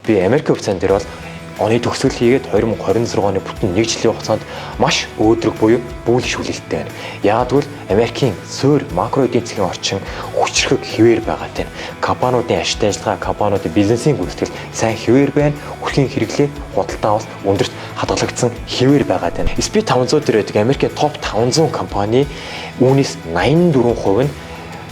би Америкийн хувьцаанд дээр бол оны төгсгөл хийгээд 2026 оны бүтэн 1 жилийн хугацаанд маш өөдрөг буюу бүүлиш хүлээлттэй байна. Яагад бол Америкийн суурь макро эдийн засгийн орчин хүчрхэг хэвээр байгаа тийм. Компаниудын ашигтай ажиллагаа, компаниудын бизнесийн гүйцэтгэл сайн хэвээр байна. Хүрхийн хэрэглээ худалдаа авалт өндөрт хадгалагдсан хэвээр байгаа тийм. SP 500 дээр байдаг Америкийн топ 500 компани үүнээс 84% нь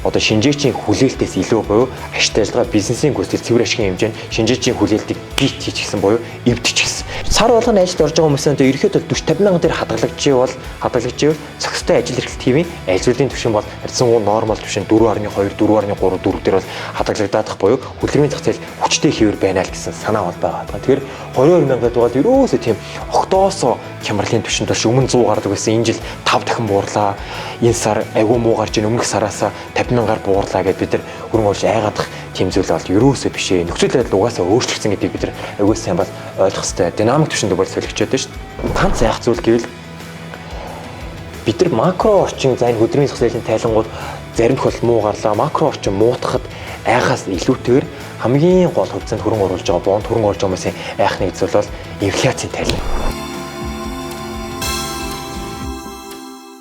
одоо шинжээчийн хүлээлтээс илүү буюу ашигтай ажиллагаа бизнесийн гүйцэтгэл цэвэр ашигын хэмжээнд шинжээчийн хүлээлтийг бит хийчихсэн буюу эвдчихсэн. Сар болгоны ажилд орж байгаа хүмүүсээ ерөөхдөө 40-50 мянган дээр хадгалагдчихвал зохистой ажил эрхлэлт хэвийн ажилтны түвшин бол харьцангуй нормал түвшин 4.2, 4.3, 4 дээр бол хадгалагдах буюу хөдөлмөрийн зах зээл хүчтэй хэвээр байна л гэсэн санаа бол байгаа. Тэгэхээр 22 мянгад бол ерөөсөө тийм октоосо хямралын түвшинд бол өмнө 100 гардаг байсан. Энэ жил 5 дахин буурлаа. Энэ сар агуу муу гарч ийн өмнөх сараас 50 мянгаар буурлаа гэдээ бид нар хөрөнгө оруулж айгаадах тийм зүйл бол ерөөсөө биш ээ. Нөхцөл байдал угаасаа өөрчлөгдсөн гэдгийг бид нар аягүй сайн бол ойлгох хэрэгтэй. Динамик түвшинд бол солигчод байна шүү дээ. Ганц яах зүйл гэвэл бид нар макро орчин за энэ хөдөлмөрийн зах зээлийн тайлангууд заримд бол муу гарлаа. Макро орчин муутахад айхаас илүүтэйгээр хамгийн гол хувьцаанд хөрөнгө оруулж байгаа бонд хөрөнгө оруулж байгаа хүмүүсийн айх нэг зүйл бол инфляцийн тайлан.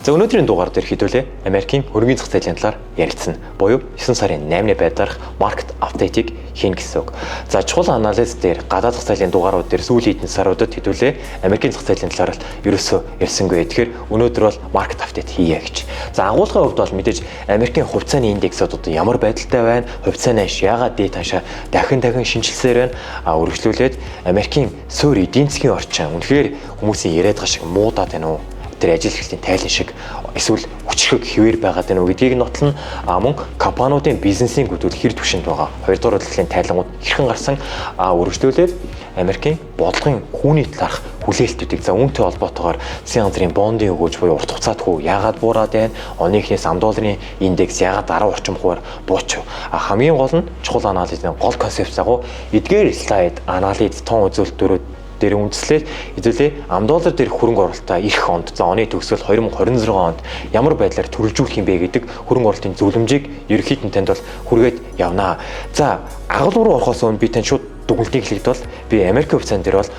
За өнөөдрийн дугаар дээр хэдүүлээ Америкийн хөрөнгөний зах зээлийн талаар ярилцсан. Буюу 9 сарын 8-ны байдлаарх market update-ийг хийнэ гэсэн үг. За чухал анализ дээр гадаад зах зээлийн дугаарууд дээр сүүлийн хэдэн саруудад хэдүүлээ Америкийн зах зээлийн талаар ерөөсөө ярьсангүй. Тэгэхээр өнөөдөр бол market update хийе гэж. За агуулгын хувьд бол мэдээж Америкийн хувьцааны индексүүд одоо ямар байдалтай байна, хувьцааны аш яагаад дээд хашаа дахин шинжилсээр байна. Үргэлжлүүлээд Америкийн суурь эдийн засгийн орчин үнэхээр хүмүүсийн яриад байгаа шиг муудаад байна уу? Тэр ажил эрхлэлийн тайлан шиг эсвэл хүчрхэг хэвээр байгаад байна уу гэдгийг нотлно. Мөн компаниудын бизнесийн гүйтгэл хэр түвшинд байгаа. Хоёрдугаар үйлдвэрлэлийн тайлангууд хэрхэн гарсан үргэлжлүүлээд Америкийн бодлогын хүүний талаарх хүлээлтүүдийг за үүнтэй холбоотойгоор засгийн газрын бондын өгөөж буюу урт хугацаат хүү яагаад буураад байна? Оны эхнээс ам долларын индекс яагаад 10 орчим хувиар буучив? Хамгийн гол нь чухал анализын гол концепц агуу эдгээр слайд анализ тон үзүүлэлтүүд дээр үндэслээд хэдүүлээ ам доллар дээр хөрөнгө оруулалтаа ирэх онд за оны төгсгөл 2026 онд ямар байдлаар төрөлжүүлэх юм бэ гэдэг хөрөнгө оруулалтын зөвлөмжийг ерөнхийдөө танд бол хүргээд явнаа. За агалуу руу орохоос өмнө би танд шууд дүгнэлтийг хэлэхэд бол би Америкийн хувьцаанд дээр бол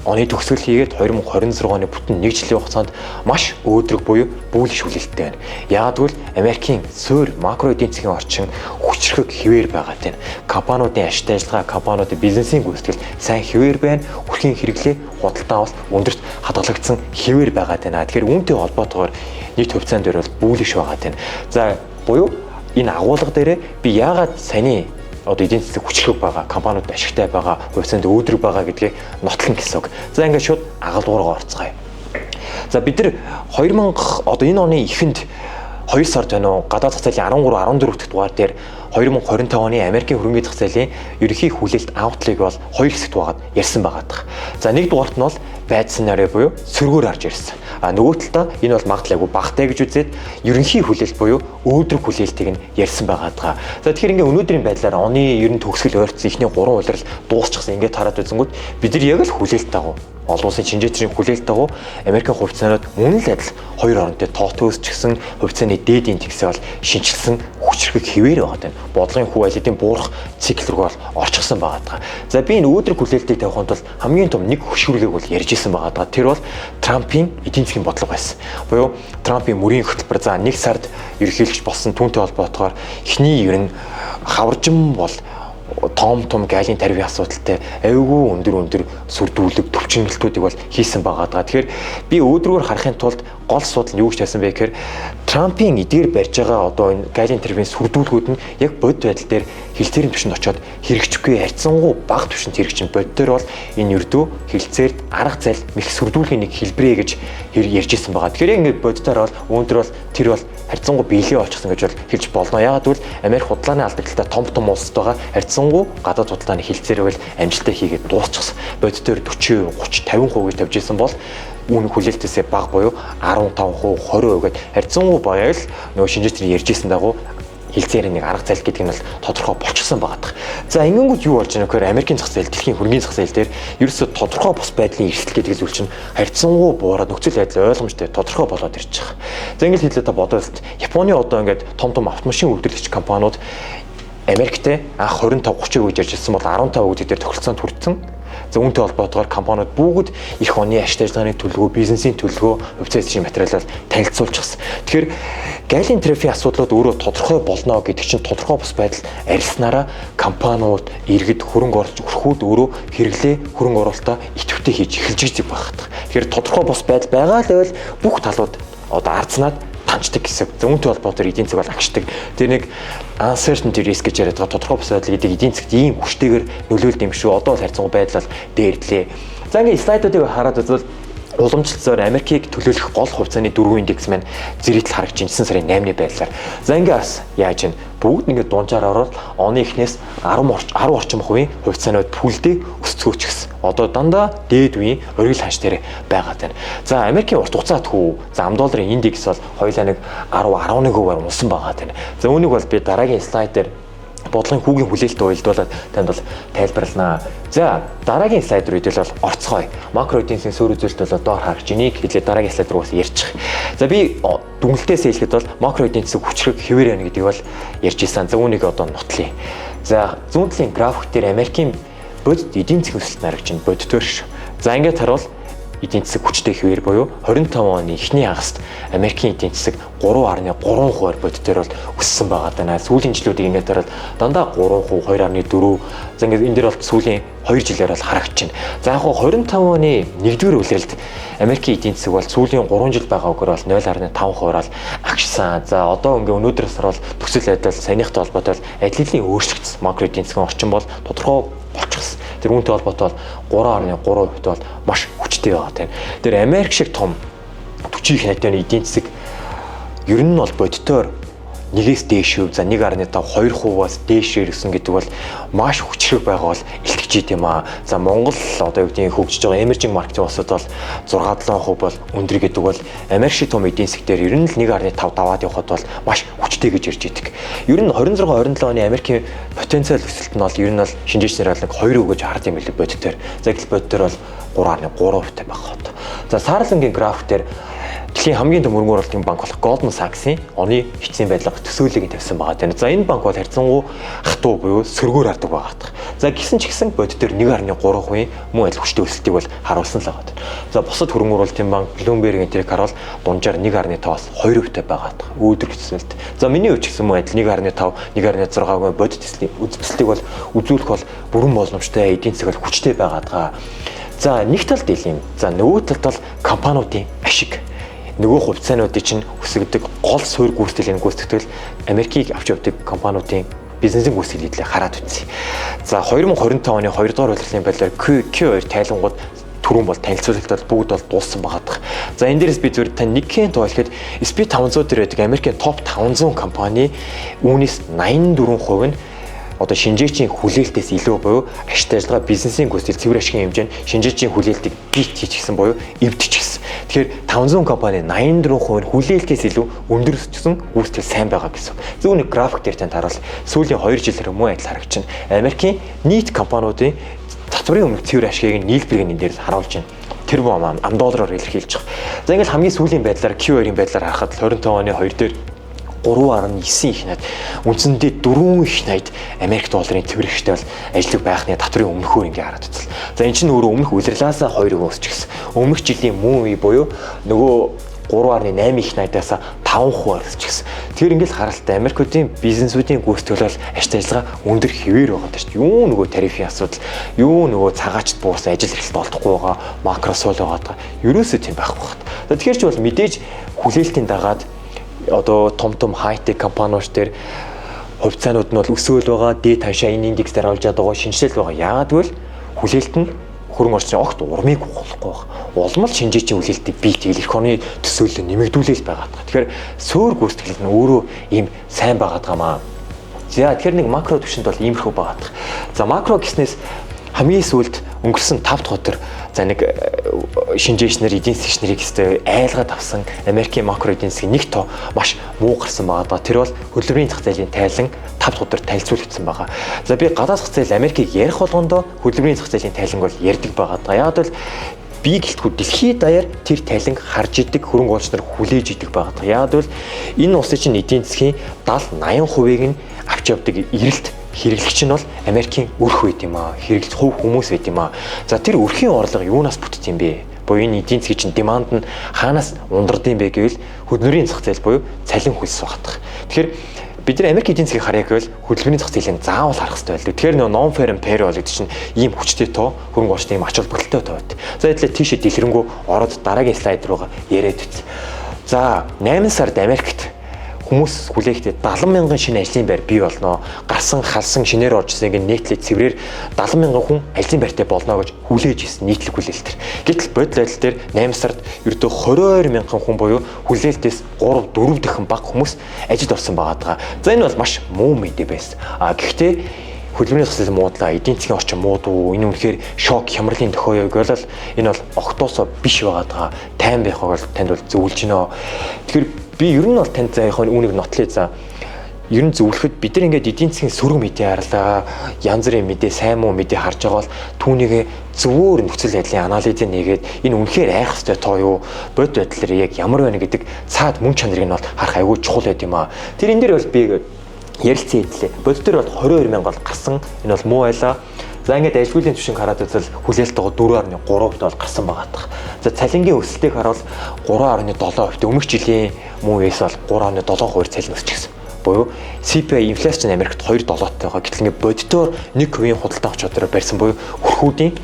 оны төгсгөл хийгээд 2026 оны бүтэн 1 жилийн хугацаанд маш өөдрөг буюу бүүлиш хүлээлттэй байна. Яагад бол Америкийн суурь макро эдийн засгийн орчин хүчрхэг хэвээр байгаа тийм. Компаниудын ашигтай ажиллагаа, компаниудын бизнесийн гүйцэтгэл сайн хэвээр байна. Хүрхийн хэрэглээ худалдаа авалт өндөрт хадгалагдсан хэвээр байгаа тийм. Тэгэхээр үүнтэй холбоотойгоор нийт хувьцаан дээр бол бүүлиш байгаа тийм. За буюу энэ агуулга дээрээ би яагаад саяны одоо эдийн засаг хүчрхэг байгаа, компаниуд ашигтай байгаа, хувьцаанд өөдрөг байгаа гэдгийг нотлон гэсэн үг. За ингээд шууд агалуургаа орцгоё. За бид нар 2000 одоо энэ оны эхэнд 2 сард байна уу? Гадаад зах зээлийн 13, 14 дахь дугаар дээр 2025 оны Америкийн хөрөнгөний зах зээлийн ерөнхий хүлээлт аутлыг бол 2 хэсэгт байгаад ярьсан байгаа даа. За нэг дугаарт нь бол байд сценари буюу сөргөөр харж ярьсан. Нөгөө талдаа энэ бол магадлалгүй багтай гэж үзээд ерөнхий хүлээлт буюу өөдрөг хүлээлтийг нь ярьсан байгаа даа. За тэгэхээр ингээ өнөөдрийн байдлаар оны ер нь төгсгөл ойрцсон ихний 3 улирал дуусчихсан ингээд хараад үзэнгүүт бид нар яг л хүлээлт дагуу олон улсын шинжээчдийн хүлээлт дагуу Америкийн хувьцаанууд мөн л адил хоёр оронтой тоотой өсчихсэн хувьцааны дээд индексээ бол шинжилсэн хүчрхэг хэвээр байгаа юм. Бодлогын хүү айлын буурах цикл рүү бол орчихсон байгаа даа. За би энэ өөдрөг хүлээлтийг тавихын тулд хамгийн том нэг хөшүүргийг бол ярьж исэн байгаа даа. Тэр бол Трампын эдийн засгийн бодлого байсан. Буюу Трампын мөрийн хөтөлбөр за 1 сард ерөнхийлөгч болсон түүнтэй холбоотойгоор эхний ер нь хаваржин бол том галийн тарифын асуудалтай айгүй өндөр сүрдүүлэг төвчнөлтүүдийг бол хийсэн байгаа даа. Тэгэхээр би өөдрөөр харахын тулд гол асуудал нь юу гэж тавьсан бэ гэхээр Трампын эдгээр барьж байгаа одоо энэ галийн тарифын сүрдүүлгүүд нь яг бодит байдал дээр хилцээрийн түвшинд очиод хэрэгжихгүй харьцангуй бага түвшинд хэрэгжин бодит дээр бол энэ ердөө хилцээр арга зал мэх сүрдүүлгийн нэг хэлбэрээ гэж ярьж исэн байгаа. Тэгэхээр ингээд бодитоор бол өндөр бол тэр бол харьцангуй биелээ олчихсан гэж бол хэлж болно. Яагаад гэвэл Америк худлааны алдагдлаа том улсад байгаа харьцангуй гадаад худалдааны хилцээрээ бол амжилттай хийгээд дуусчихсан. Бодит дээр 40%, 30, 50% гэж тавьж исэн бол үүн хүлээлтээсээ бага буюу 15%, 20% гээд харьцангуй баяа л нөгөө шинжээчдийн ярьж исэн дагуу хилцээрийн нэг арга зал гэдэг нь бол тодорхой болчихсон байгаа. За ингэнгүүт юу болж байна гэхээр Америкийн зах зээл, дэлхийн хөрөнгөний зах зээл дээр ерөөсөө тодорхой бус байдлын эрсдэл гэдэг зүйл чинь харьцангуй буураад нөхцөл байдал ойлгомжтой тодорхой болоод ирж байгаа. За ингэж хэлээ та бодвол Японы одоо ингээд том автомашин үйлдвэрлэгч компаниуд Америктэй анх 25-30 гэж ярьжсэн бол 15% дээр тохиролцоонд хүрсэн. За үүнтэй холбоотойгоор компаниуд бүгд эх оны ашигт ажиллагааны төлөвлөгөө, бизнесийн төлөвлөгөө, хувьцаа эзэмших материалаар танилцуулчихсан. Тэгэхээр Галлийн тарифын асуудлууд өөрөө тодорхой болно гэдэг чинь тодорхой бус байдал арилснараа компаниуд иргэд хөрөнгө оруулж өрхүүд өөрөө хэрэглээ хөрөнгө оруулалтаа идэвхтэй хийж эхэлж байгаа хэрэг. Тэгэхээр тодорхой бус байдал байгаа л байвал бүх талууд одоо арцнаад танчдаг гэсэн. Үүнтэй холбоотойгоор эдийн засаг бол агшдаг. Тэр нэг uncertainty risk гэж яриад байгаа тодорхой бус байдал гэдэг эдийн засагт ийм хүчтэйгээр нөлөөлд юм шүү. Одоо л харьцангуй байдал дээрдлээ. За ингээд слайдуудыг хараад үзвэл уламжлалцаар Америкийг төлөөлөх гол хувьцааны дөрвөн индекс маань зэрэгтэл харагдаж байна 9 сарын 8-ны байдлаар. За ингээд бас яаж вэ? Бүгд ингээд дунджаар ороод оны эхнээс 10 орчим хувийн хувьцаанууд пүлдээ өсцгөөч гэсэн. Одоо дандаа дээд үеийн оргил ханш дээр байгаа тань. За Америкийн урт хугацаат хүү за $10 индекс бол хоёулаа нэг 10-11%-аар унсан байгаа тань. За үүнийг бол би дараагийн слайд дээр бодлогын хүүгийн хүлээлттэй уялдуулаад танд бол тайлбарлана. За дараагийн слайд руу идэл бол орцгоё. Макро эдийн засгийн суурь үзүүлэлт бол доор харагч энийг хэлээ дараагийн слайд руу бас ярьчих. За би дүнэлтээс хэлэхэд бол макро эдийн засаг хүчрэг хэвээр байна гэдгийг бол ярьж исэн. За үүнийг одоо нотлъя. За зүүн талын график дээр Америкийн бодит эдийн засгийн өсөлт харагч байна. Бодитоор ш. За ингээд харуул эдийн засаг хүчтэй хэвээр буюу 25 оны эхний хагаст Америкийн эдийн засаг 3.3%-аар бодитоор бол өссөн байгаа даа. Сүүлийн жилүүдийг ингээд хараад дандаа 3%, 2.4. За ингээд энэ дээр бол сүүлийн 2 жилээр бол харагдаж байна. За яг 25 оны 1-р улиралд Америкийн эдийн засаг бол сүүлийн 3 жил байгаа үгээр бол 0.5%-аар агшсан. За одоо ингээд өнөөдрөөс бол төсөл байдал саяныхтай холбоотой адилхан өөрчлөгдсөн. Макро эдийн засгийн орчин бол тодорхой болчихсон. Тэр үүнтэй холбоотой бол 3.3% бол маш хүчтэй байгаа тийм. Тэр Америк шиг том 40 их найданы эдийн засаг ер нь бол бодитоор нэгээс дээш, за 1.5-2%-аас дээшээр ирсэн гэдэг бол маш хүчрэг байгаа бол илтгэж идэм аа. За Монгол одоо юу гэдгийг хөгжиж байгаа emerging market-ийн улсад бол 6-7% бол өндөр гэдэг бол Америк шиг том эдийн засаг дээр ер нь л 1.5 даваад явхад бол маш хүчтэй гэж ярьж идэг. Ер нь 26-27 оны Америкийн потенциал өсөлт нь бол ер нь бол шинжээчнэр бол 2% гэж хард юм билээ бодитоор. За гэтэл бодитоор бол 3.3% байгаа хот. За саарлангийн график дээр дэлхийн хамгийн том хөрөнгө оруулалтын банк болох Goldman Sachs-ийн оны эцсийн байдлаар төсөөллийг тавьсан байгаа тийм. За энэ банк бол харьцангуй хатуу буюу сөргөөр хардаг байгаа. За гисэн ч гэсэн бодитоор 1.3% мөн адил хүчтэй өсөлтийг бол харуулсан л байгаа. За бусад хөрөнгө оруулалтын банк Bloomberg-ийн тэрийг харуул дунджаар 1.5-аас 2% байгаа. Өөдрөг төсөөлт. За миний хувьд ч гэсэн мөн адил 1.5, 1.6-гийн бодит өсөлтийг бол үзүүлэх бол бүрэн боломжтой эдийн засаг бол хүчтэй байгаа. За нэг талд ийм. За нөгөө талд бол компаниудын ашиг нөгөө хувьцаануудыг чинь өсгөдөг гол суурь гүйцэтгэлийн гүйцэтгэл Америкийг авч явдаг компаниудын бизнесийн гүйцэтгэлийг хараад үзье. За 2025 оны 2 дугаар улирлын байдлаар Q2 тайлангууд түрүүн бол танилцуулалтад бүгд бол дууссан байгаа. За энэ дээрээс би зөвхөн тань нэг хэн тоолоход SP 500 дээр байдаг Америкийн топ 500 компани үүнээс 84% нь одоо шинжээчийн хүлээлтээс илүү буюу ашигтай ажиллагаа бизнесийн гүйцэтгэл цэвэр ашигын хэмжээнд шинжээчийн хүлээлтийг бит хийчихсэн буюу эвдчихсэн. Тэгэхээр 500 компани 84% нь хүлээлтээс илүү өндөр өссөн гүйцэтгэл сайн байгаа гэсэн. Зөвхөн нэг график дээр танд харуул сүүлийн 2 жилээр мөн адил харагч байна. Америкийн нийт компаниудын татврын өмнөх цэвэр ашигыг нийлбэрийг энэ дээр харуулж байна. Тэр $1 илэрхийлж байгаа. За ингээл хамгийн сүүлийн байдлаар Q2-ийн байдлаар харахад 25 оны 2 дээр 3.9 их найд үндсэндээ 4 их найд Америк долларын цэвэр ашигтай бол ажиллаг байхны татврын өмнөхөөр ингээ хараад үзлээ. За энэ чинь өөрөө өмнөх улирлаасаа 2% өсчихсэн. Өмнөх жилийн мөн үе буюу нөгөө 3.8 их найдаас 5% өсчихсэн. Тэр ингээл харалтаа Америкуудын бизнесүүдийн гүйцэтгэл бол ашигтай ажиллагаа өндөр хэвээр байгаа даа шүү. Юу нөгөө тарифын асуудал, юу нөгөө цагаачд буурсан ажил эрхлэлт олдохгүй байгаа, макросол байгаа. Ерөөсөө тийм байхгүй байна. За тэгэхээр ч бол мэдээж хүлээлтийн дагаад одоо том хайтек компаниуд дээр хувьцаанууд нь бол өсөөл байгаа, дээд хашаа энэ индекс дээр олж байгаа шинжилэл байгаа. Яагаад гэвэл хүлээлт нь хөрөнгө оруулалтын огт урмыг болохгүй байна. Улмал шинжээчийн хүлээлтийг бий тэгэл эх оны төсөөлөл нэмэгдүүлэл байгаа. Тэгэхээр суур гүйцэтгэл нь өөрөө ийм сайн байгаа гамаа. За тэгэхээр нэг макро түвшинд бол иймэрхүү байгаа. За макро гэснээс хамгийн сүүлд өнгөрсөн 5 дахь өдөр за нэг шинжээчнэр эдийн засгчнэрийг хэвээр айлгаад авсан Америкийн макро эдийн засгийн нэг тоо маш муу гарсан байгаа. Тэр бол хөдөлмөрийн зах зээлийн тайлан 5 дахь өдөр танилцуулагдсан байгаа. За би гадаад зах зээл Америкийг ярих болгондоо хөдөлмөрийн зах зээлийн тайлан бол ярьдаг байгаа. Яг бол би гэлтгүй дэлхийд даяар тэр тайланг харж идэг хөрөнгө оруулагч нар хүлээж идэг байгаа. Яг бол энэ улсын чинь эдийн засгийн 70-80%-ийг нь авч явдаг эрэлт хэрэглэгч нь бол Америкийн өрх байд юм аа. Хэрэглэж хувь хүмүүс байд юм аа. За тэр өрхийн орлого юунаас бүтд юм бэ? Буюу энэ эдийн засгийн чинь деманд нь хаанаас ундардсан бэ гэвэл хөдөлмөрийн зах зээл буюу цалин хөлс багтах. Тэгэхээр бид нар Америк эдийн засгийг харъя гэвэл хөдөлмөрийн зах зээлийг заавал харах хэрэгтэй байлгүй. Тэгэхээр нөө non fair and fair гэдэг чинь ийм хүчтэй тоо хөрөнгө оруулалтын ийм ач холбогдолтой тоо байд. За хэдлээ тийшээ дэлгэрэнгүй ороод дараагийн слайд руугаа яриад үз. За 8 сард Америкт хүмүүс хүлээхдээ 70 мянган шинэ ажлын байр бий болно. Гарсан халсан шинээр оржсэн ингэ нийтлэг цэврээр 70 мянган хүн ажлын байртай болно гэж хүлээж ирсэн нийтлэг хүлээлт төр. Гэтэл бодит байдал дээр 8 сард ердөө 22 мянган хүн буюу хүлээлтээс 3-4 дахин бага хүмүүс ажилд орсон байгаа. За энэ бол маш муу мэдээ байсан. Гэхдээ хөдөлмөрийн зах зээл муудлаа, эдийн засгийн орчин муудуу, энэ үнэхээр шок хямралын тохиоё гэвэл энэ бол огтоосоо биш байгаа. Тайм байх бол танд бол зөвлөж гинөө. Тэгэхээр би ер нь бол танд за яг үүнийг нотлъя за. Ер нь зөвлөхөд бид нар ингээд эдийн засгийн сөрөг мэдээ харлаа, янз бүрийн мэдээ, сайн муу мэдээ харж байгаа бол түүнийг зөвөр нөхцөл байдлын анализыг нэгээд энэ үнэхээр айх ёстой тоо юу, бодит байдлаар яг ямар байна гэдэг цаад мөн чанарыг нь бол харах аягүй чухал байд юм аа. Тэр энэ дээр бол би ярилцсан хэдлээ. Бодит дээр бол 22 мянга бол гарсан. Энэ бол муу байлаа. За ингээд ажилгүйдлийн түвшинг хараад үзвэл хүлээлттэйгоо 4.3% бол гарсан байгаа тах. За цалингийн өсөлтийг харуул 3.7%. Өмнөх жилийн муу вэс бол 3.7% цалин өсчихсэн. Буюу CPI инфляци Америкт 2.7-тойгоо гэтэл ингээд бодитоор 1% худалдаа авч чадвараар барьсан буюу хөрхүүдийн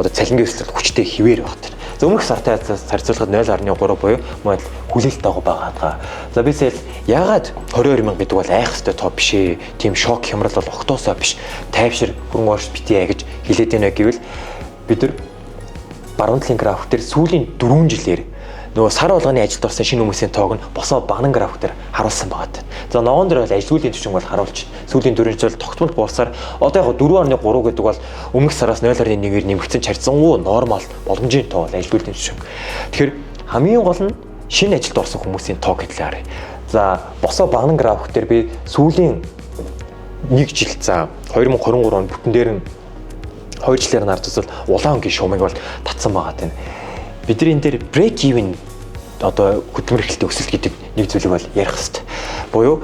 одоо цалингийн өсөлт хүчтэй хിവэр багт. За өмнөх сартай харьцуулахад 0.3 буюу мод хүлээлттэйгоо байгаа. За бисэл яагаад 22 мянга гэдэг бол айх ёстой тоо биш ээ. Тийм шок хямрал бол огтоосоо биш. Тайвшир хөрөнгө оруулалт битээ гэж хэлээд байна гэвэл бид нар баруун талын график дээр сүүлийн 4 жилээр нөгөө сар болгоны ажилд орсон шинэ хүмүүсийн тоог нь босоо багнан график дээр харуулсан байгаа. За ногоон дээр бол ажилгүйдлийн түвшинг бол харуулж сүүлийн 4 жил тогтмол буурсаар одоо яг 4.3 гэдэг бол өмнөх сараас 0.1-ээр нэмэгдсэн чарцсангүй нормал боломжийн тоо бол ажилгүйдлийн түвшинг. Тэгэхээр хамгийн гол нь шинэ ажилд орсон хүмүүсийн тоо гэдэлээ харъя. За босоо багнан график дээр би сүүлийн 1 жил за 2023 он бүтэн дээр нь 2 жилээр нарт үзвэл улаан өнгийн шуумыг бол татсан байгаа тийм. Бид нар энэ дээр break even одоо хөдөлмөр эрхлэлтийн өсөлт гэдэг нэг зүйлийг бол ярих хэрэгтэй. Буюу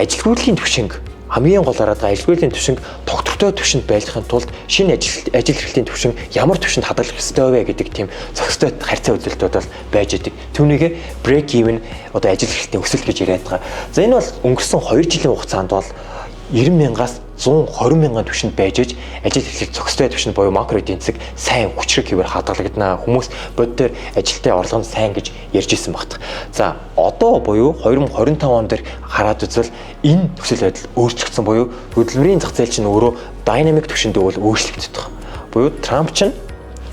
ажилгүйдлийн түвшинг хамгийн голоор ажилгүйдлийн түвшинг тогтвортой түвшинд байлгахын тулд шинэ ажил эрхлэлийн түвшин ямар түвшинд хадгалах ёстой вэ гэдэг тийм зохистой харьцаа үзүүлэлтүүд бол байж идэг. Түүнийг break even одоо ажил эрхлэлтийн өсөлт гэж яриад байгаа. За энэ бол өнгөрсөн 2 жилийн хугацаанд бол 90 мянгаас 120 мянган түвшинд байж аж ажил эрхлэлт зохистой түвшинд буюу макро эдийн засаг сайн хүчрэг хэвээр хадгалагдана. Хүмүүс бодит ажилтны орлого нь сайн гэж ярьж исэн багт. За одоо буюу 2025 он дээр хараад үзвэл энэ нөхцөл байдал өөрчлөгдсөн буюу хөдөлмөрийн зах зээл чинь өөрөө динамик түвшиндээ бол өөрчлөгдөж байгаа. Буюу Трамп чинь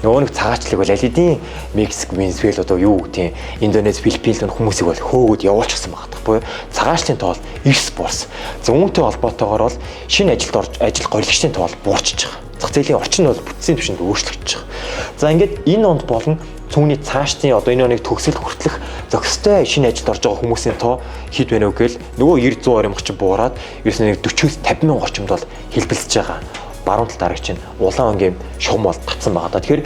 нөгөө нэг цагаачлаг бол аль хэдийн Мексик, Венесуэл одоо юу гэдэг Индонез, Филиппинд хүмүүсийг бол хөөгд явуулчихсан байгаа. Буюу цагаачлалын тоол эрс буурсан. За үүнтэй холбоотойгоор бол шинэ ажил горилагчдын тоол буурчиж байгаа. Зах зээлийн орчин бол бүтцийн түвшинд өөрчлөгдөж байгаа. За ингээд энэ онд болон түүний цаашдын одоо энэ оныг төгсөл хүртэлх зохистой шинэ ажилд орж байгаа хүмүүсийн тоо хэд байна вэ гэвэл нөгөө 90-100 орчим буураад ерөөсөө 40-50 мянган орчимд бол хэлбэлцэж байгаа. Баруун тал дарагч нь улаан өнгийн шугам бол татсан байгаа. Тэгэхээр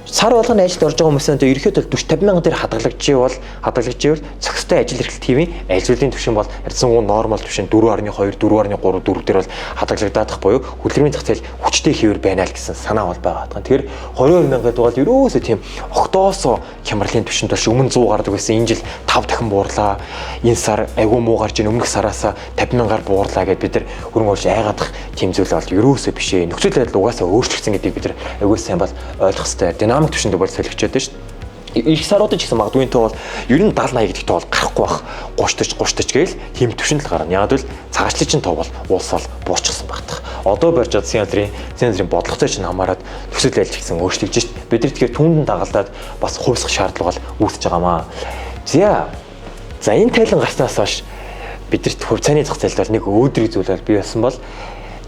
сар болгоны ажилд орж байгаа хүмүүсийн ерөөхдөө 40-50 мянган дээр хадгалагдчихвэл зохистой ажил эрхлэлт хэвийн ажилгүйдлийн түвшин бол харьцангуй нормал түвшин 4.2, 4.3, 4 дээр бол хадгалагдах буюу хөдөлмөрийн зах зээл хүчтэй хэвээр байна л гэсэн санаа бол байгаа. Тэгэхээр 22 мянгад бол ерөөсөө тийм октоосоо хямралын түвшинд бол өмнө 100 гардаг байсан. Энэ жил 5 дахин буурлаа. Энэ сар айгүй муу гарч ийн өмнөх сараасаа 50 мянгаар буурлаа гэд бид нар хөрөнгө оруулж айгаадах тийм зүйл бол ерөөсөө биш ээ. Нөхцөл байдал угаасаа өөрчлөгдсөн гэдгийг бид нар айгүй сайн бол ойлгох хэрэгтэй. Динамик түвшинд бол солигчод байна шүү дээ. Их саруудад ч гэсэн магадгүй энэ бол ер нь 70-80 гэдэг тоо бол гарахгүй бах 30 гээл тийм түвшинд л гарна. Яг л цагаачлалын тоо бол уусаал буурчихсан багтах. Одоо барьж чадсан сензорын бодлоготой ч хамаарат нөхцөл байдал гэсэн өөрчлөгдөж шít. Бид нар тэгэхээр түүнд дагалдаад бас хувьсах шаардлага бол үүсэж байгаамаа. За энэ тайлан гарснаас хойш бидэрт хувьцааны зах зээлд бол нэг өөдрөг зүйл бол бий болсон бол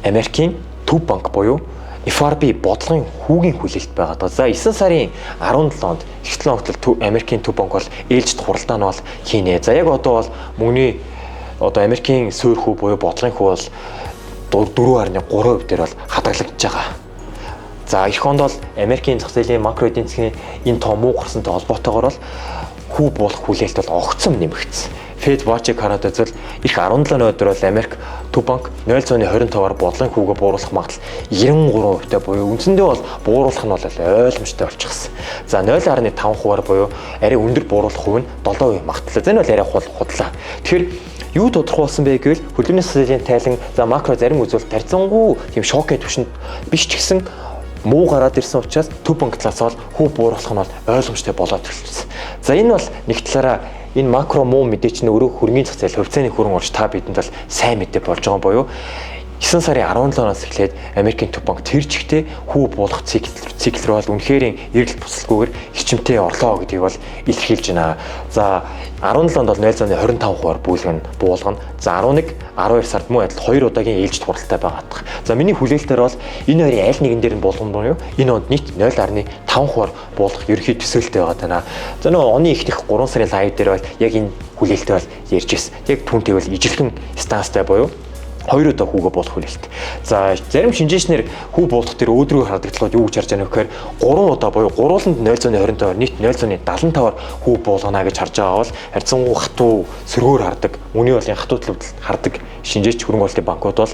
Америкийн төв банк буюу FRB бодлогын хүүгийн хүлээлт байгаа. За 9 сарын 17-нд эхлэн огтлол Америкийн төв банк бол ээлжид хуралдаан бол хийнэ. За яг одоо бол мөнгөний одоо Америкийн суурь хүү буюу бодлогын хүү бол 4.3% дээр бол хадгалагдж байгаа. За эх хонд бол Америкийн зах зээлийн макро эдийн засгийн энэ тоо муу гарсантай холбоотойгоор бол хүү буулах хүлээлт бол огцом нэмэгдсэн. Fed Watch-ыг хараад үзвэл эх 17-ны өдөр бол Америк Төв банк 0.25-аар бодлогын хүүгээ бууруулах магадлал 93% буюу үндсэндээ бол бууруулах нь бол ойлгомжтой болчихсон. За 0.5% буюу арай өндөр бууруулах хувь нь 7% магадлал. Энэ бол арай худлаа. Тэгэхээр юу тодорхойлсон бэ гэвэл хөдөлмөрийн засаглалын тайлан за макро зарим үзүүлэлт тарьцангуй тийм шокийн түвшинд биш ч гэсэн муу гараад ирсэн учраас Төв банк талаас бол хүү бууруулах нь бол ойлгомжтой болоод эхэлсэн. За энэ бол нэг талаараа энэ макро муу мэдээч нь өөрөө хөрөнгөний зах зээл хувьцааны хүрэн орж та бидэнд бол сайн мэдээ болж байгаа буюу 9 сарын 17-наас эхлээд Америкийн Төв банк тэр чигтээ хүү буулгах цикл рүү бол үнэхээр эргэлт буцалгүйгээр хичмтэй орлоо гэдгийг бол илэрхийлж байна. За 17-нд бол 0.25% буулгана. За 11, 12 сард мөн адил 2 удаагийн ээлжид хуралтай байгаадах. За миний хүлээлтээр бол энэ хоёрын аль нэгэн дээр нь буулган буюу энэ онд нийт 0.5% буулгах ерөнхий төсөөлөлтэй байгаа даа. За нөгөө оны ихнийх 3 сарын лайв дээр бол яг энэ хүлээлтээ бол ярьж ирсэн. Яг түүнтэй бол ижилхэн станстай буюу 2 удаа хүүгээ буулгах хүлээлт. За зарим шинжээчнэр хүү буулгах тэр өөдрөг хардаг талууд юу гэж харж байгаа нөхөр 3 удаа буюу гурууланд 0.25-аар нийт 0.75-аар хүү буулгана гэж харж байгаа бол харьцангуй хатуу сөргөөр хардаг, мөний болын хатуу төлөвлөлт хардаг шинжээч хөрөнгө оруулалтын банкуд бол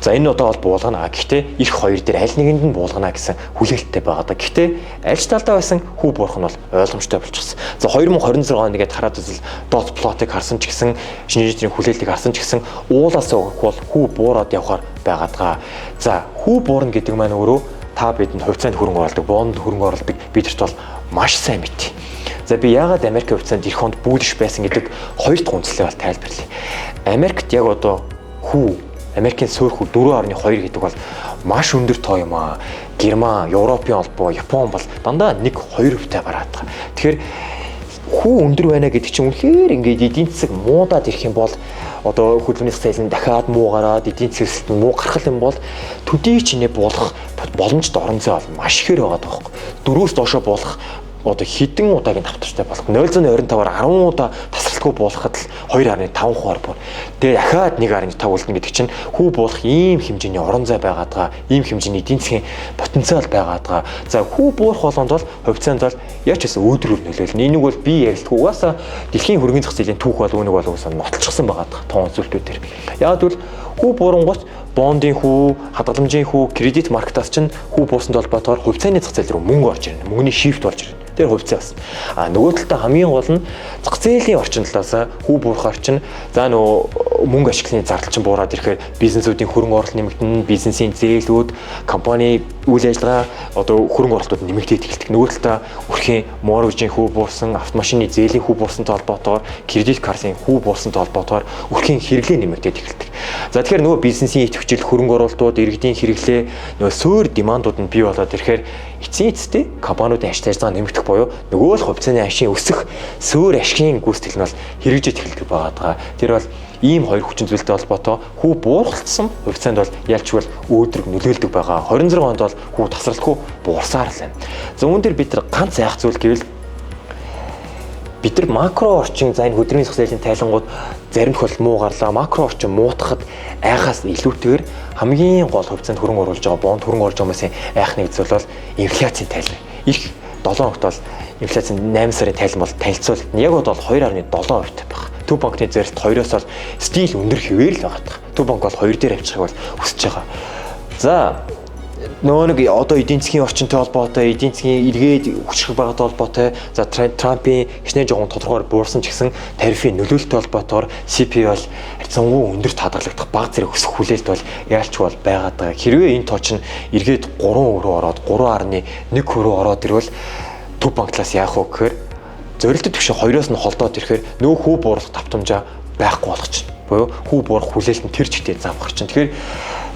за энэ удаа бол буулгана. Гэхдээ их хоёр дээр аль нэгэнд нь буулгана гэсэн хүлээлттэй байгаа даа. Гэхдээ аль ч талдаа байсан хүү буурах нь бол ойлгомжтой болчихсон. За 2026 он нэгэд хараад үзэл дот плотыг харсан ч гэсэн шинжээчдийн хүлээлтийг харсан ч гэсэн уулаас өгөх бол хүү буураад явахаар байгаа даа. За хүү буурна гэдэг маань өөрөө та бидэнд хувьцаанд хөрөнгө оруулдаг, бонд хөрөнгө оруулдаг бидэрт бол маш сайн мэд. За би яагаад Америк хувьцаанд эх хонд бүүлж байсан гэдэг хоёр дахь үндслээ бол тайлбарлая. Америкт яг одоо хүү Америкийн суурь хүү 4.2 гэдэг бол маш өндөр тоо юм аа. Герман, Европын холбоо, Япон бол дандаа 1-2% бараад байгаа. Тэгэхээр хүү өндөр байна гэдэг чинь үнэхээр ингээд эдийн засаг муудаад ирэх юм бол одоо хөдөлмөрийн зах зээл нь дахиад муу гараад эдийн засагт муу гарах юм бол төдий чинээ буулгах боломжтой орон зай бол маш ихээр байгаа даахгүй. 4-өөс доошоо буулгах одоо хэдэн удаагийн давтартай болох 0.25-аар 10 удаа тасралтгүй буулгахад л 2.5% бүр. Тэгээ дахиад 1.5 үлдэнэ гэдэг чинь хүү буулгах ийм хэмжээний орон зай байгаад байгаа, ийм хэмжээний эдийн засгийн потенциал байгаад байгаа. За хүү буурах болгонд бол хувьцаанд бол яаж ч гэсэн өөдрөөр нөлөөлнө. Энийг бол би ярилдаггүй. Угаасаа дэлхийн хөрөнгөний зах зээлийн түүх бол үүнийг бол угаасаа нотолчихсон байгаад байгаа тоон зүйлүүдээр. Яг бол хүү буурангууд бондын хүү, хадгаламжийн хүү, кредит маркетаас чинь хүү буусанд холбоотойгоор хувьцааны зах зээл рүү мөнгө орж ирнэ. Мөнгөний шифт болж ирнэ. Тэр хувьцаа басна. Нөгөө талдаа хамгийн гол нь зах зээлийн орчин талаас хүү буурахаар чинь за нөгөө мөнгө ашиглахны зардал чинь буураад ирэхээр бизнесүүдийн хөрөнгө оруулалт нэмэгдэнэ, бизнесийн зээлүүд, компани үйл ажиллагаа одоо хөрөнгө оруулалтууд нэмэгдээд эхэлдэг. Нөгөө талдаа өрхийн моргежийн хүү буурсан, автомашины зээлийн хүү буурсантай холбоотойгоор, кредит картын хүү буурсантай холбоотойгоор өрхийн хэрэглээ нэмэгдээд эхэлдэг. За тэгэхээр нөгөө бизнесийн идэвхжил, хөрөнгө оруулалтууд, иргэдийн хэрэглээ, нөгөө суур демандууд нь бий болоод ирэхээр эцсийн эцэстээ компаниудын ашиг ажиллагаа нэмэгдэх буюу нөгөө л хувьцааны ашиг өсөх суур ашигын гүйцэтгэл нь бол хэрэгжиж эхэлдэг байгаа. Тэр бол ийм хоёр хүчин зүйлтэй холбоотой хүү бууралтсан хувьцаанд бол ялчгүй өөдрөг нөлөөлдөг байгаа. 26 онд бол хүү тасралтгүй буурсаар л байна. За үүн дээр бид нар ганц яах зүйл гэвэл бид нар макро орчин за энэ хөдөлмөрийн зах зээлийн тайлангууд зарим тохиолдолд муу гарлаа. Макро орчин муутахад айхаас илүүтэйгээр хамгийн гол хувьцаанд хөрөнгө оруулж байгаа бонд хөрөнгө оруулж байгаа хүмүүсийн айх нэг зүйл бол инфляцийн тайлбар. Их 7 хоногт бол инфляцийн 8 сарын тайлан бол танилцуулт нь яг бол 2.7% байна. Төв банкны зээлт 2-оос бол стил өндөр хэвээр л байгаа. Төв банк бол 2 дээр авчихыг бол хүсэж байгаа. За нөгөө нэг одоо эдийн засгийн орчинтой холбоотой, эдийн засгийн эргээд хүчрэх байгаатай холбоотой, за Трампын хичнээн жоохон тодорхойгоор буурсан ч гэсэн тарифын нөлөөлөлтөй холбоотойгоор CPI бол харьцангуй өндөрт хадгалагдах баг зэрэг өсөх хүлээлт бол яалч бол байгаад байгаа. Хэрвээ энэ тоо чинь эргээд 3% рүү ороод 3.1% ороод ирвэл Төв банк талаас яах вэ гэхээр зорилттой түвшин 2-оос нь холдоод ирэхээр нөө хүү бууруулах давтамжаа байхгүй болгочихно. Буюу хүү буурах хүлээлт нь тэр чигтээ заавах чинь. Тэгэхээр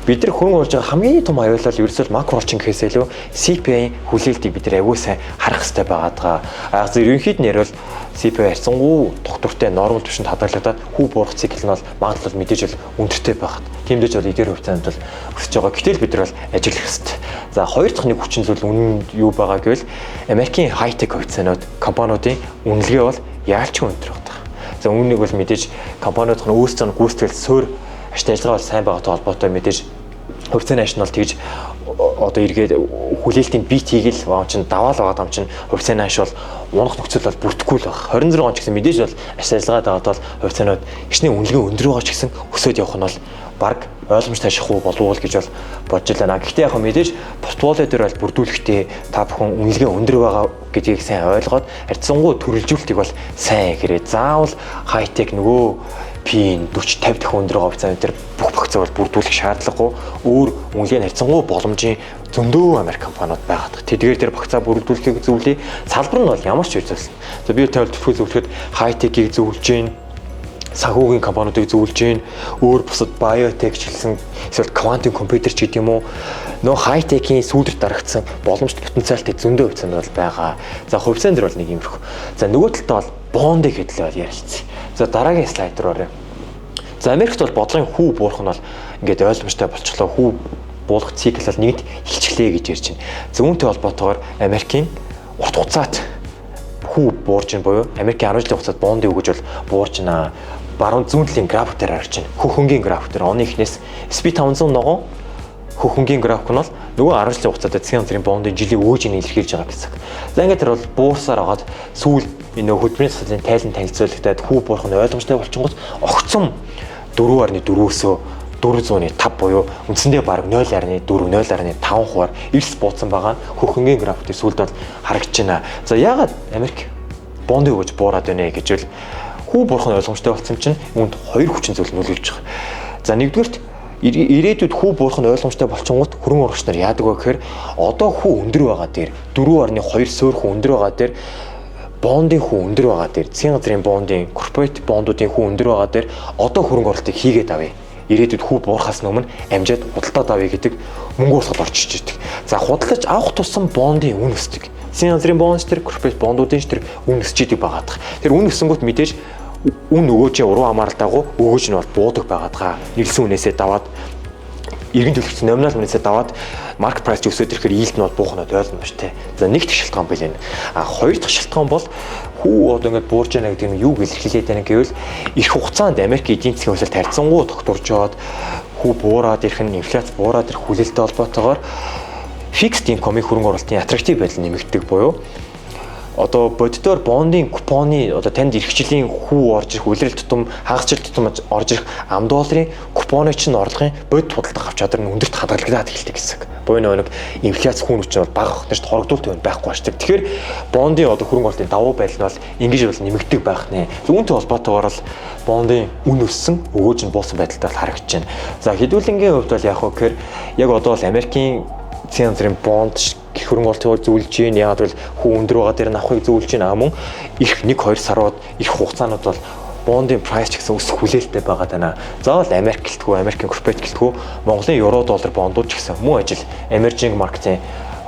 бид нар хөрөнгө оруулж байгаа хамгийн том аюуллал ерөөсөө макро орчин гэхээс илүү CPI-ийн хүлээлтийг бид нар аягүй сайн харах хэрэгтэй байгаа. Ерөнхийд нь ярил CPI харьцангуй доктортой нормал түвшинд хадгалагдаад хүү буурах цикл нь бол магадлал мэдээж бол өндөртэй байгаад. Тиймдээч бол эдгээр хувьцаанд бол өсөж байгаа. Гэтэл бид нар бол ажиллах хэрэгтэй. За хоёр дахь нэг хүчин зүйл үнэн юу байгаа гэвэл Америкийн хайтек хувьцаанууд компаниудын үнэлгээ бол яалчгүй өндөр байгаа. За үүнийг бол мэдээж компаниудын өөрсдөө гүйцэтгэл суурь ашиг ажиллагаа бол сайн байгаатай холбоотой мэдээж хувьцааны ашиг нь бол тэгж одоо эргээд хүлээлтийн бит хийгээл байгаа чинь даваал байгаа юм чинь хувьцааны ашиг бол унах нөхцөл бол бүрдэхгүй л байна. 26 он ч гэсэн мэдээж бол ашиг ажиллагаа дагаад бол хувьцаанууд хичнээн үнэлгээ өндөр байгаа ч гэсэн өсөд явах нь бол баг ойлгомжтой шахуу болов уу гэж бол бодож байна. Гэхдээ яг мэдээж портфолио дээр бол бүрдүүлэхдээ та бүхэн үнэлгээ өндөр байгаа гэдгийг сайн ойлгоод харьцангуй төрөлжүүлэлтийг бол сайн хэрэг. Заавал хайтек нөгөө P-ийн 40 50 дахин өндөр байгаа хувьцааны дээр бүх багцаа бол бүрдүүлэх шаардлагагүй. Өөр үнэлгээ харьцангуй боломжийн зөндөө Америк компаниуд байгаа. Тэдгээр дээр багцаа бүрдүүлэхийг зөвлөе. Салбар нь бол ямар ч үйл зөвлөсөн. За би тавьд зөвлөхөд хайтекийг зөвлөж гин, санхүүгийн компаниудыг зөвлөж гин, өөр бусад биотек ч гэсэн эсвэл квантын компьютер ч гэдэг юм уу. Нөө хайтекийн сүүлд дарагдсан боломжтой потенциалтай зөндөө хувьцаанд бол байгаа. За хувьцаан дээр бол нэг юмрх. За нөгөө талдаа бол бондыг хэдлээ бол ярилцъя. За дараагийн слайд руу оръё. За Америкт бол бодлогын хүү буурах нь бол ингээд ойлгомжтой болчихлоо. Хүү буулгах цикл бол нэгд эхэлчихлээ гэж ярьж байна. За үүнтэй холбоотойгоор Америкийн урт хугацаат хүү буурж ин буюу Америкийн 10 жилийн хугацаанд бондыг өгөж бол буурж байна. Баруун зүүн талын график дээр харж байна. Хөнгийн график дээр оны эхнээс SP500 ногоо хөнгийн график нь бол нөгөө 10 жилийн хугацаанд засгийн газрын бондын жилийн өөжийг илэрхийлж байгаа гэсэн. За ингээд тэр бол буурсаар хагаад сүүл энэ хөдөлмөрийн засгийн тайлан танилцуулагдаад хүү буурах нь ойлгомжтой болчихгоос огцом 4.4-өөсөө 405 буюу үндсэндээ бараг 0.4 0.5% эрс бууцсан байгаа нь хөнгийн графикт сүүлд бол харагдаж байна. За яагаад Америк бондыг өгж буураад байна гэж л хүү буурах нь ойлгомжтой болсон чинь үүнд хоёр хүчин зүйл нөлөөлж байгаа. За нэгдүгээрт ирээдүйд хүү буурах нь ойлгомжтой болчингууд хөрөн урагч нар яадаг вэ гэхээр одоо хүү өндөр байгаа дээр 4.2 суурь хүү өндөр байгаа дээр бондын хүү өндөр байгаа дээр засгийн газрын бондын корпоратив бондуудын хүү өндөр байгаа дээр одоо хөрөнгө оруулалтыг хийгээд авъя. Ирээдүйд хүү буурахаас өмнө амжаад худалдаад авъя гэдэг мөнгө урсгал орчиж идэг. За худалдаж авах тусам бондын үн өсдөг. Засгийн газрын бонд тэр корпоратив бондуудын тэр үн өсч идэг байгаадах. Тэр үн өсөнгөт мэдээж үн өгөөжийн уруу хамааралтайгуу өгөөж нь бол буудаг байгаадгаа. Нийлсэн үнээсээ даваад иргэн төлөвлөгч номинал үнээсээ даваад маркет прайс өсөд ирэхээр yield нь бол буух нь ойлгомжтой. За нэг дэх шалтгаан бэл энэ. Хоёр дахь шалтгаан бол хүү одоо ингээд буурж яана гэдэг нь юу илэрхийлээд байна гэвэл их хугацаанд Америк эдийн засгийн хөлөлт харьцангуй тогтворж жоод хүү буураад ирэх нь инфляц буураад ирэх хүлээлттэй холбоотойгоор fixed income-ийн хөрөнгө оруулалтын аттрактив байдал нэмэгддэг буюу одоо боддоор бондын купоны одоо танд эрхчлэлийн хүү орж ирэх үлрэл тутам хагасчил тутам орж ирэх $10 купоны чинь орлогын бодит худалдах авч чадвар нь өндөрт хадгалагдаад эхэлдэг гэсэн. Буюу нэг инфляц хүн хүч нь бол бага хогтношд хорогдуулт байхгүй болчихдог. Тэгэхээр бондын одоо хөрөнгө оруулалтын давуу байдал нь бол ингэж бол нэмэгддэг байх нэ. Үүнтэй холбоотойгоор л бондын үн өссөн өгөөж нь буусан байдалтай харагдаж байна. За хэдүүлэнгийн хувьд бол яг хөө гэхээр яг одоо бол Америкийн засгийн газрын бонд хөрөнгө оруулалтыг зөвлөж гин яагаад бол хүү өндөр байгаа дээр нь авахыг зөвлөж гин мөн их 1-2 сарууд их хугацаанууд бол бондын прайс ч гэсэн өсөх хүлээлттэй байгаа даа. Заавал Америк гэлтгүү, Америкийн корпорат гэлтгүү, Монголын евро доллар бондууд ч гэсэн мөн ажил emerging market-ийн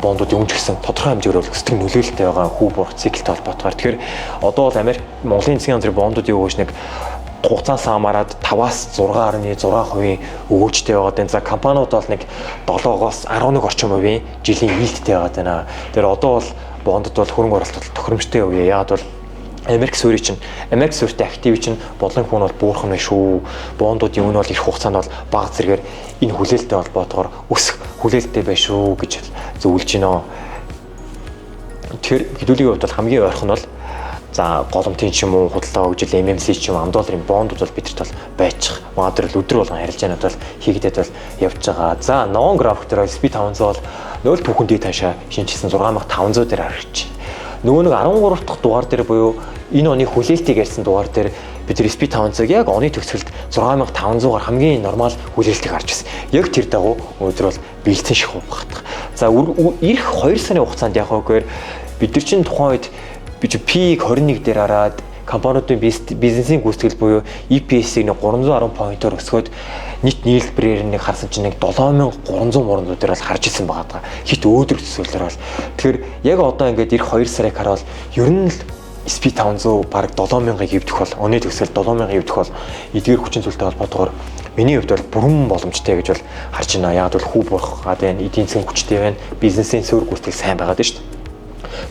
бондуудын үнэ ч гэсэн тодорхой хэмжээгээр өсөлтөг нөлөөлөлттэй байгаа хүү буурах циклтэй холбоотойгоор. Тэгэхээр одоо бол Монголын засгийн газрын бондуудын өгөөж нэг хугацаас хамаараад 5-аас 6.6% өгөөжтэй байгаа. За компаниуд бол нэг 7-оос 11 орчим хувийн жилийн yield-тэй байгаа. Тэр одоо бол бондод бол хөрөнгө оруулалт тохиромжтой үе. Яагаад бол Америк суурьтай актив чинь бодлогын хүн бол буурах нь шүү. Бондуудын үн бол их хугацаанд бол бага зэрэгээр энэ хүлээлттэй холбоотойгоор өсөх хүлээлттэй байх шүү гэж зөвлөж байна. Тэгэхээр хэдүүлгийн хувьд бол хамгийн ойрхон нь бол за голомтын ч юм уу худалдаа хөгжил MMC ч юм $10 бондууд бол бидэрт бол байчих. Магадгүй л өдөр болгон харилцаанууд бол хийгдэд бол явж байгаа. За ногоон график дээр SP500 бол нөл түүхэн дэд таашаа шинжилсэн 6500 дээр харагдаж байна. Нөгөө нэг 13 дахь дугаар дээр буюу энэ оны хүлээлтийг ярьсан дугаар дээр бид SP500-ыг яг оны төгсгөлд 6500-аар хамгийн нормал хүлээлтийг харж байсан. Яг тэр дагуу өнөөдөр бол бэлдсэн шахуу багтах. За ирэх 2 сарын хугацаанд яг хөөгээр бид нар чинь тухайн үед P-ийг 21 дээр хараад компаниудын бизнесийн гүйцэтгэл буюу EPS-ийг 310 поинтоор өсгөөд нийт нийлбэрээр нэг харсан чинь нэг 7300 мөрөнд дээр бол харж исэн байгаа. Хит өөдрөг төсөөллөөр бол тэгэхээр яг одоо ингээд ирэх 2 сарыг хараад ер нь л SP500 бараг 7000-ыг эвдэх бол оны төгсгөл 7000-ыг эвдэх бол эдгээр хүчин зүйлтэй холбоотойгоор миний хувьд бол бүрэн боломжтой гэж бол харж байна. Яг бол хүү буурах гад байна, эдийн засгийн хүчтэй байна, бизнесийн суурь гүйцэтгэл сайн байгаад байна шүү дээ.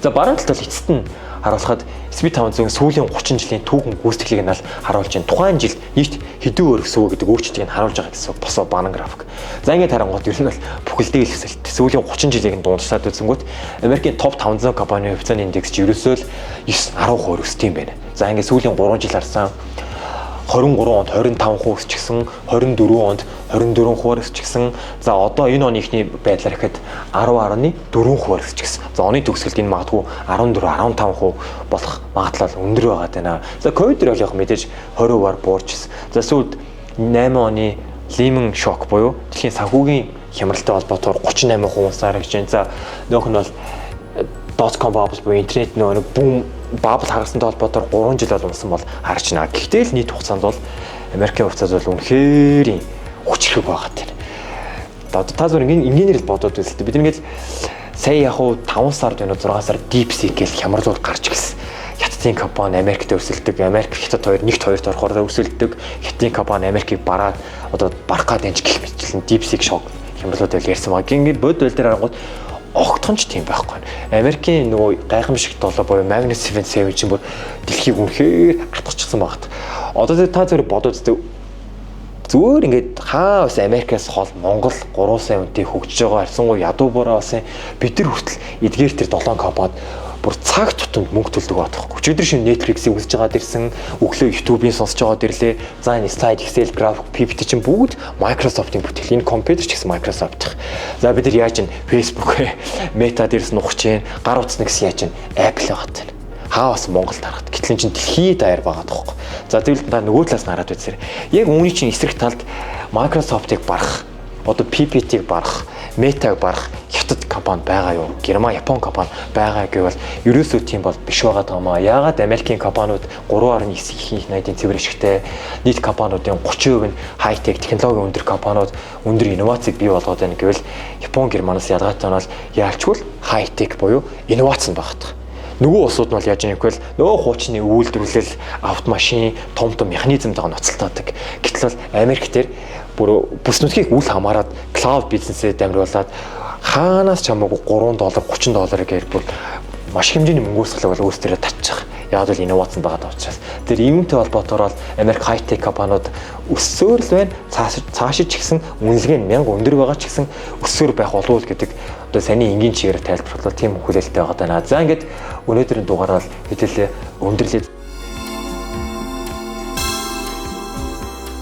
За баруун талд эцэст нь харуулхад SP500-ийн сүүлийн 30 жилийн түүхэн гүйцэтгэлийг нь харуулж байна. Тухайн жилд нийт хэдэн өөр өсөв гэдэг өөрчлөлтийг нь харуулж байгаа гэсэн босоо банан график. За ингээд харангуут ер нь бол бүхэлдээ л өсөлт. Сүүлийн 30 жилийг нь дундсаад үзэнгүүт Америкийн топ 500 компанийн хувьцааны индекс ерөөсөө л 9-10% өсдөг юм байна. За ингээд сүүлийн 3 жил харсан 23 онд 25% өсчихсэн, 24 онд 24% өсчихсэн. За одоо энэ оны ихний байдлаар ихэд 10.4% өсчихсэн. За оны төгсгөлд энэ магадгүй 14-15% болох магадлал өндөр байгаа даа. За ковид бол яг мэдээж 20%-аар буурчихсан. За сүүлд 8 оны Lehman shock буюу дэлхийн санхүүгийн хямралтай холбоотойгоор 38% унсаар гэж байна. За нөх нь бол .com bubble буюу интернет нөгөө бум бабл харгасантай холбоотойгоор 3 жил бол унсан бол харж байна. Гэхдээ л нийт хугацаанд бол Америкийн хувьцаат бол үнэхээр хүчрэг байгаа тийм. Одоо та зөв ингээнээр л бодоод үзэлтэй. Бид ингээд сая яг 5 сард байна уу 6 сард DeepSeek гэх хямралууд гарч ирсэн. Хятадын компани Америкт өрсөлдөг, Америк Хятад хоёр нэгт хоёрт орохоор өрсөлдөг. Хятадын компани Америкийг бараад одоо барах гэдэг гэх мэтлэн DeepSeek шок хямралууд байл ярьсан байгаа. Ингээд бод байл дээр харангууд огтхонч тийм байхгүй. Америкийн нөгөө гайхамшиг долоо буюу Magnus 77 чинь бүр дэлхийг үнэхээр атгачихсан багт. Одоо та зөв бодоод зүгээр ингээд хаа бас Америкаас хол Монгол 3 сая үнэтэй хөгжиж байгаа харьцангуй ядуу бороо бас бид нар хүртэл эдгээр тэр 7 компанид бүр цаг тутамд мөнгө төлдөг байгаа. Өчигдөр шин Netflix-ийг үзэж байгаад ирсэн, өглөө YouTube-ийг сонсож байгаад ирлээ. За энэ slide, Excel, graph, PPT чинь бүгд Microsoft-ийн бүтээл. Энэ компьютер ч гэсэн Microsoft. За бид нар яаж ин Facebook, Meta дээрс нухаж чинь, гар утасна гэсэн яаж ин Apple байгаа тань. Хаа бас Монгол тарахад. Гэтэл чинь дэлхий даяар байгаа тоххой. За тэгвэл та нөгөө талаас нараад үзээрэй. Яг үүний чинь эсрэг талд Microsoft-ыг барах, одоо PPT-г барах, Meta-г барах Хятад компани байгаа юу? Герман, Япон компани байгаа гэвэл ерөөсөө тийм бол биш байгаа даа. Яагаад Америкийн компаниуд 3.9% цэвэр ашигтай, нийт компаниудын 30% нь хай-тек технологийн өндөр компаниуд өндөр инновацийг бий болгоод байна гэвэл Япон, Германаас ялгаатай нь бол яалчгүй хай-тек буюу инновац нь багт. Нөгөө улсууд нь бол яаж яах вэ? Нөгөө хуучны үйлдвэрлэл, автомашин, том механизмтайгаа ноцтолдог. Гэтэл бол Америк дээр бүр бүс нутгийг үл хамааран клауд бизнесээ дамжуулаад хаанаас ч хамаагүй $3, $30 гэхээр бүр маш хэмжээний мөнгөсгөл бол өөрсдөө татчих. Яг л инновац байгаа учраас тэр иймтэй холбоотойгоор Америк хай-тек компаниуд өссөөр л байна. Цаашид ч гэсэн үнэлгээ нь 1000 өндөр байгаа ч гэсэн өссөөр байх болов уу гэдэг одоо саний энгийн чигээр тайлбарлалаа тийм хүлээлттэй байгаа даа. За ингээд өнөөдрийн дугаараар хэдүүлээ өндөрлөө.